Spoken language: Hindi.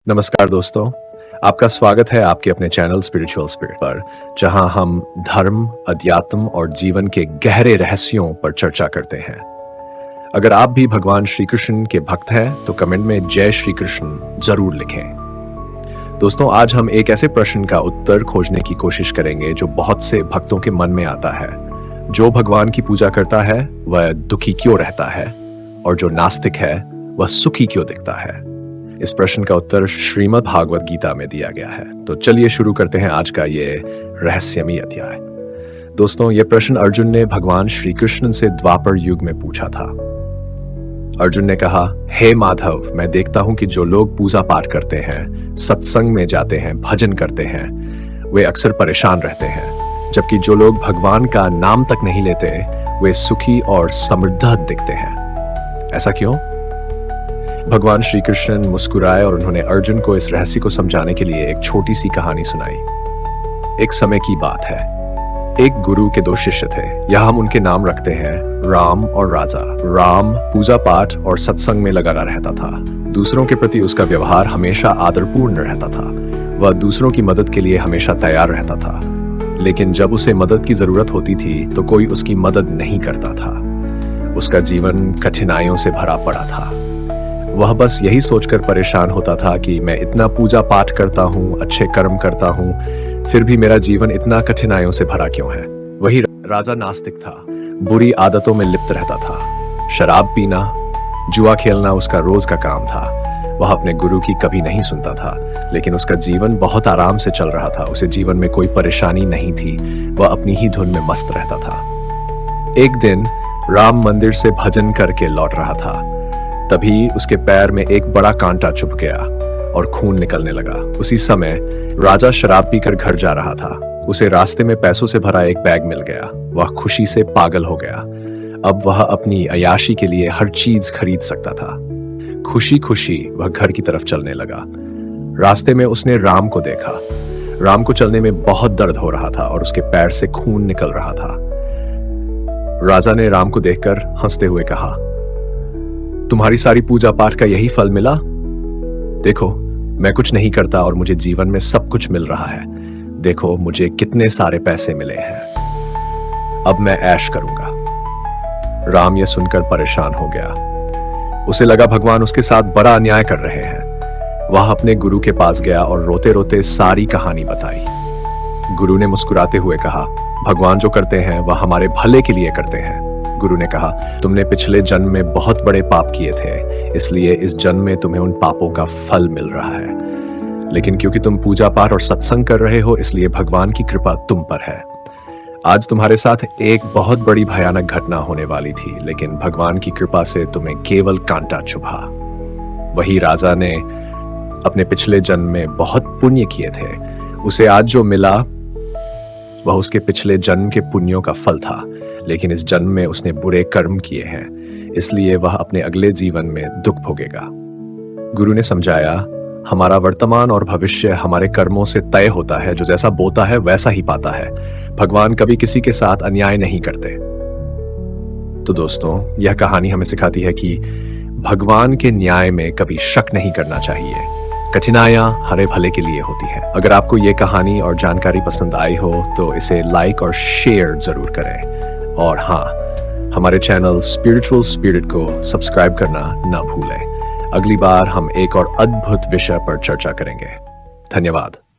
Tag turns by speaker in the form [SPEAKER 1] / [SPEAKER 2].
[SPEAKER 1] नमस्कार दोस्तों, आपका स्वागत है आपके अपने चैनल स्पिरिचुअल स्पिरिट पर, जहां हम धर्म, अध्यात्म और जीवन के गहरे रहस्यों पर चर्चा करते हैं। अगर आप भी भगवान श्री कृष्ण के भक्त हैं तो कमेंट में जय श्री कृष्ण जरूर लिखें। दोस्तों, आज हम एक ऐसे प्रश्न का उत्तर खोजने की कोशिश करेंगे जो बहुत से भक्तों के मन में आता है। जो भगवान की पूजा करता है वह दुखी क्यों रहता है, और जो नास्तिक है वह सुखी क्यों दिखता है? इस प्रश्न का उत्तर श्रीमद् भागवत गीता में दिया गया है। तो चलिए शुरू करते हैं आज का ये रहस्यमयी अध्याय। दोस्तों, ये प्रश्न अर्जुन ने भगवान श्री कृष्ण से द्वापर युग में पूछा था। अर्जुन ने कहा, हे माधव, मैं देखता हूं कि जो लोग पूजा पाठ करते हैं, सत्संग में जाते हैं, भजन करते हैं, वे अक्सर परेशान रहते हैं, जबकि जो लोग भगवान का नाम तक नहीं लेते वे सुखी और समृद्ध दिखते हैं। ऐसा क्यों? भगवान श्री कृष्ण मुस्कुराए और उन्होंने अर्जुन को इस रहस्य को समझाने के लिए एक छोटी सी कहानी सुनाई। एक समय की बात है, एक गुरु के दो शिष्य थे। यह हम उनके नाम रखते हैं राम और राजा। राम पूजा पाठ और सत्संग में लगा रहता था। दूसरों के प्रति उसका व्यवहार हमेशा आदरपूर्ण रहता था। वह दूसरों की मदद के लिए हमेशा तैयार रहता था, लेकिन जब उसे मदद की जरूरत होती थी तो कोई उसकी मदद नहीं करता था। उसका जीवन कठिनाइयों से भरा पड़ा था। वह बस यही सोचकर परेशान होता था कि मैं इतना पूजा पाठ करता हूँ, अच्छे कर्म करता हूँ, फिर भी मेरा जीवन इतना कठिनाइयों से भरा क्यों है? वही राजा नास्तिक था, बुरी आदतों में लिप्त रहता था। शराब पीना, जुआ खेलना उसका रोज का काम था। वह अपने गुरु की कभी नहीं सुनता था, लेकिन उसका जीवन बहुत आराम से चल रहा था। उसे जीवन में कोई परेशानी नहीं थी। वह अपनी ही धुन में मस्त रहता था। एक दिन राम मंदिर से भजन करके लौट रहा था। तभी उसके पैर में एक बड़ा कांटा चुभ गया और खून निकलने लगा। उसी समय राजा शराब पीकर घर जा रहा था। उसे रास्ते में पैसों से भरा एक बैग मिल गया। वह खुशी से पागल हो गया। अब वह अपनी अय्याशी के लिए हर चीज खरीद सकता था। खुशी खुशी वह घर की तरफ चलने लगा। रास्ते में उसने राम को देखा। राम को चलने में बहुत दर्द हो रहा था और उसके पैर से खून निकल रहा था। राजा ने राम को देखकर हंसते हुए कहा, तुम्हारी सारी पूजा पाठ का यही फल मिला? देखो, मैं कुछ नहीं करता और मुझे जीवन में सब कुछ मिल रहा है। देखो मुझे कितने सारे पैसे मिले हैं। अब मैं ऐश करूंगा। राम यह सुनकर परेशान हो गया। उसे लगा भगवान उसके साथ बड़ा अन्याय कर रहे हैं। वह अपने गुरु के पास गया और रोते रोते सारी कहानी बताई। गुरु ने मुस्कुराते हुए कहा, भगवान जो करते हैं वह हमारे भले के लिए करते हैं। गुरु ने कहा, तुमने पिछले जन्म में बहुत बड़े पाप किए थे, इसलिए इस जन्म में तुम्हें उन पापों का फल मिल रहा है। लेकिन क्योंकि तुम पूजा पाठ और सत्संग कर रहे हो, इसलिए भगवान की कृपा तुम पर है। आज तुम्हारे साथ एक बहुत बड़ी भयानक घटना होने वाली थी, लेकिन भगवान की कृपा से तुम्हें केवल कांटा चुभा। वही राजा ने अपने पिछले जन्म में बहुत पुण्य किए थे। उसे आज जो मिला वह उसके पिछले जन्म के पुण्यों का फल था, लेकिन इस जन्म में उसने बुरे कर्म किए हैं, इसलिए वह अपने अगले जीवन में दुख भोगेगा। गुरु ने समझाया, हमारा वर्तमान और भविष्य हमारे कर्मों से तय होता है। जो जैसा बोता है वैसा ही पाता है। भगवान कभी किसी के साथ अन्याय नहीं करते। तो दोस्तों, यह कहानी हमें सिखाती है कि भगवान के न्याय में कभी शक नहीं करना चाहिए। कठिनाइयां हरे भले के लिए होती हैं। अगर आपको ये कहानी और जानकारी पसंद आई हो तो इसे लाइक और शेयर जरूर करें। और हाँ, हमारे चैनल स्पिरिचुअल स्पिरिट को सब्सक्राइब करना न भूलें। अगली बार हम एक और अद्भुत विषय पर चर्चा करेंगे। धन्यवाद।